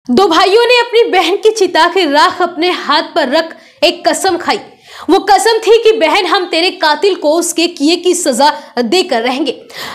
दो भाइयों ने अपनी बहन की चिता की राख अपने हाथ पर रख एक कसम खाई। वो कसम थी कि बहन, हम तेरे कातिल को उसके किए की सजा देकर रहेंगे।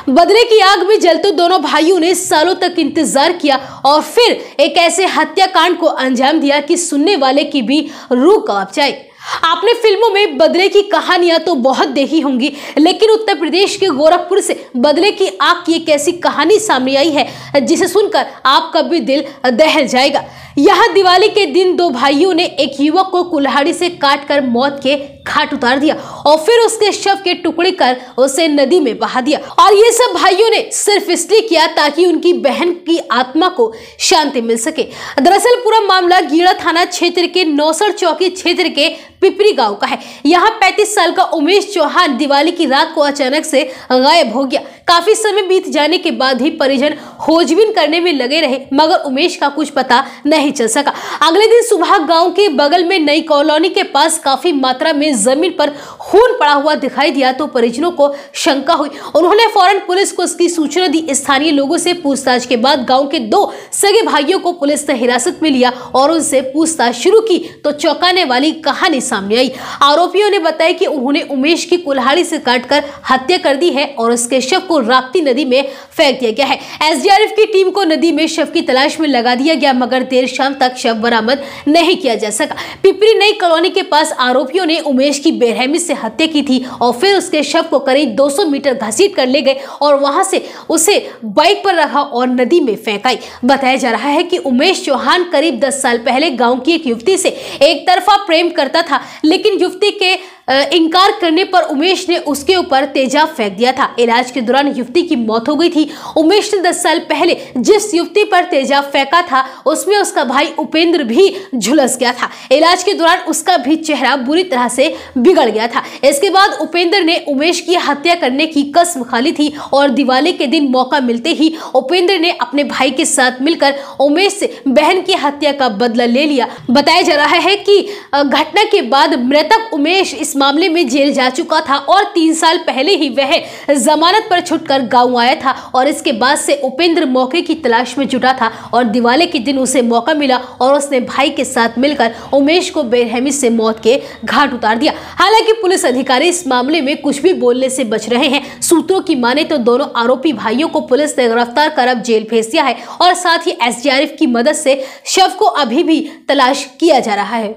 बदले की आग में जलते दोनों भाइयों ने सालों तक इंतजार किया और फिर एक ऐसे हत्याकांड को अंजाम दिया कि सुनने वाले की भी रूह कांप जाए। आपने फिल्मों में बदले की कहानियां तो बहुत देखी होंगी, लेकिन उत्तर प्रदेश के गोरखपुर से बदले की आग की एक ऐसी कहानी सामने आई है जिसे सुनकर आपका भी दिल दहल जाएगा। यहाँ दिवाली के दिन दो भाइयों ने एक युवक को कुल्हाड़ी से काटकर मौत के घाट उतार दिया और फिर उसके शव के टुकड़े कर उसे नदी में बहा दिया। और ये सब भाइयों ने सिर्फ इसलिए किया ताकि उनकी बहन की आत्मा को शांति मिल सके। दरअसल पूरा मामला गीड़ा थाना क्षेत्र के नौसर चौकी क्षेत्र के पिपरी गांव का है। यहाँ 35 साल का उमेश चौहान दिवाली की रात को अचानक से गायब हो गया। काफी समय बीत जाने के बाद ही परिजन खोजबीन करने में लगे रहे, मगर उमेश का कुछ पता नहीं चल सका। अगले दिन सुबह गांव के बगल में नई कॉलोनी के पास काफी मात्रा में जमीन पर खून पड़ा हुआ दिखाई दिया तो परिजनों को शंका हुई। उन्होंने फौरन पुलिस को इसकी सूचना दी। स्थानीय लोगों से पूछताछ के बाद गांव के दो सगे भाइयों को पुलिस ने हिरासत में लिया और उनसे पूछताछ शुरू की तो चौंकाने वाली कहानी सामने आई। आरोपियों ने बताया कि उन्होंने उमेश की कुल्हाड़ी से काटकर हत्या कर दी है और उसके शव को राप्ती नदी में फेंक दिया गया है। एसडीआरएफ की टीम को नदी में शव की तलाश में लगा दिया गया, मगर देर शाम तक शव बरामद नहीं किया जा सका। पिपरी नई कॉलोनी के पास आरोपियों ने उमेश की बेरहमी से हत्या की थी और फिर उसके शव को करीब 200 मीटर घसीट कर ले गए और वहां से उसे बाइक पर रखा और नदी में फेंकाई। बताया जा रहा है कि उमेश चौहान करीब 10 साल पहले गांव की एक युवती से एक तरफा प्रेम करता था, लेकिन युवती के इनकार करने पर उमेश ने उसके ऊपर तेजाब फेंक दिया था। इलाज के दौरान युवती की मौत हो गई थी। उमेश ने 10 साल पहले जिस युवती पर तेजाब फेंका था उसमें उसका भाई उपेंद्र भी झुलस गया था। इलाज के दौरान उसका भी चेहरा बुरी तरह से बिगड़ गया था। इसके बाद उपेंद्र ने उमेश की हत्या करने की कसम खा ली थी और दिवाली के दिन मौका मिलते ही उपेंद्र ने अपने भाई के साथ मिलकर उमेश से बहन की हत्या का बदला ले लिया। बताया जा रहा है कि घटना के बाद मृतक उमेश इस मामले में जेल जा चुका था और 3 साल पहले ही वह जमानत पर छूटकर गांव आया था और इसके बाद से उपेंद्र मौके की तलाश में जुटा था और दिवाली के दिन उसे मौका मिला और उसने भाई के साथ मिलकर उमेश को बेरहमी से मौत के घाट उतार दिया। हालांकि पुलिस अधिकारी इस मामले में कुछ भी बोलने से बच रहे हैं। सूत्रों की माने तो दोनों आरोपी भाइयों को पुलिस ने गिरफ्तार कर अब जेल भेज दिया है और साथ ही एसडीआरएफ की मदद से शव को अभी भी तलाश किया जा रहा है।